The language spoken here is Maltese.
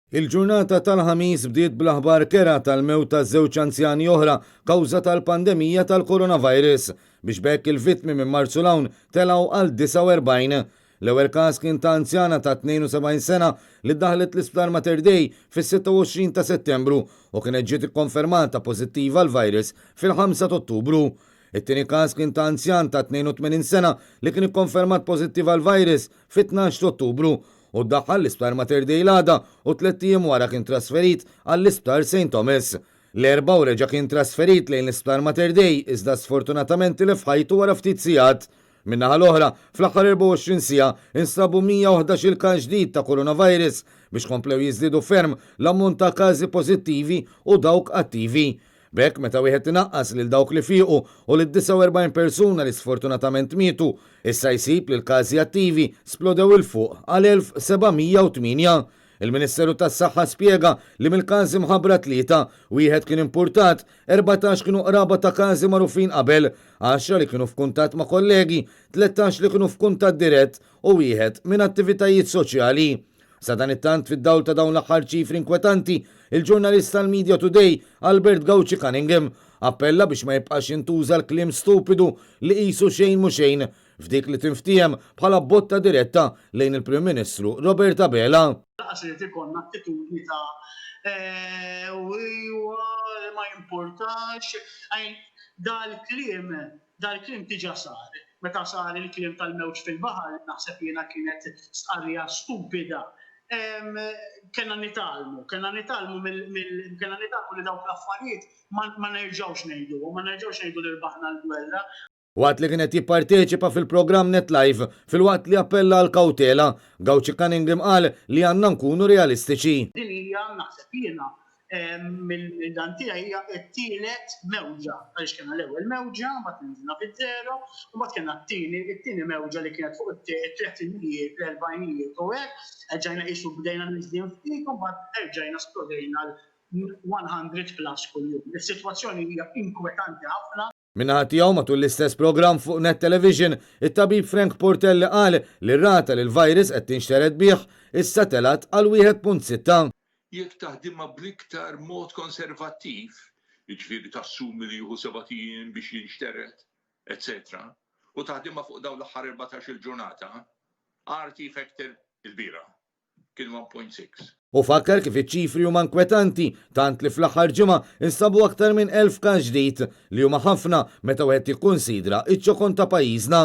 Il-ġurnata tal-ħamis bdiet bl-aħbar kera tal-mewt ta' żewġ anzjani oħra kawża tal-pandemija tal-coronavirus biex bekk il-vittmi minn Marzu l-hawn telgħu għal 49. L-ewwel każ kien ta' anzjana ta' 72 sena li ddaħlet l-isptar Mater Dei fis-26 ta' Settembru u kienet ġiet ikkonfermata pożittiva l-virus fil-5 ta' Ottubru. It-tieni każ kien ta' anzjan ta' 82 sena li kien ikkonfermat pożittiva l-virus fit-12 ta' Ottubru u ddaħħal l-isptar Mater Dei l-għada u 3 ijiem wara kien trasferit għall-isptar St. Thomas. L-erba' u reġa' kien trasferit lejn l-isptar Mater Dei iżda sfortunatament tilef ħajtu wara ftit sigħat. Min-naħa l-oħra, fl-aħħar 24 siegħa instabu 111 il-każ ġdid ta' coronavirus biex komplew jiżdiedu ferm l-ammont ta' każi pożittivi u dawk attivi. B'hekk meta wieħed inaqqas lil dawk li fiequ u lil 49 persuna li sfortunatament mietu, issa jsib li l-każi attivi splodew il fuq għal 1708. Il-Ministeru tas-Saħħa spjega li mill-każi mħabbra 3 wieħed kien importat, 14 kienu qraba ta' każi magħrufin qabel, 10 li kienu f'kuntatt ma' kollegi, 13 li kienu f'kuntatt dirett u wieħed minn attivitajiet soċjali. Sa dan it-tant fid-dawl ta' dawn l-aħħar ċifri inkwetanti, il-ġurnalista tal-Media Today Albert Gauci Cunningham appella biex ma jibqax jintuża l-kliem stupidu li qisu xejn mhu xejn f'dik li tinftiem bħala botta diretta lejn il-Prim Ministru Robert Abela. Laqas irid ikollna attitudni ta' ma jimportax, dal-kliem diġà sar. Meta sar il-kliem tal-mewġ fil-baħar, naħseb jiena kienet stqarrija stupida. Kellna nitalmu li dawk l-affarijiet ma nerġgħux ngħidu, li rbaħna l-gwerra. Waqt li kienet jipparteċipa fil-programm NetLive fil-waqt li appella għal kawtela, Gauci Cunningham qal li għandna nkunu realistiċi. Din hija naħseb jiena mill-dan tiegħi hija t-tielet mewġa, għaliex kellna l-ewwel mewġa, mbagħad ninżilna fiż-żero, u mbagħad kellna t-tieni mewġa li kienet fuq it-tletinijiet, l-erbajnijiet u hekk, erġajna qisu bdejna niżdien ftit u mbagħad erġajna splodejna l-100 plus kuljum. Is-sitwazzjoni hija inkwetanti ħafna. Minnaħa tiegħu matul l-istess programm fuq Net Television, it-tabib Frank Portelli qal li r-rata li l-virus qed tinxtered bih issa telat għal 1.6. Jekk taħdimha bl-iktar mod konservattiv, jiġifieri tassumi li jieħu 7 biex jinxteret, etc. U taħdimha fuq dawn l-aħħar 14 il-ġurnata, RT factor il-bira kien 1.6. U fakkar kif iċ-ċifri huma inkwetanti tant li fl-aħħar ġimgħa instabu aktar minn 1000 każ ġdid li huma ħafna meta wieħed jikkunsidra iċ-ċokon ta' pajjiżna.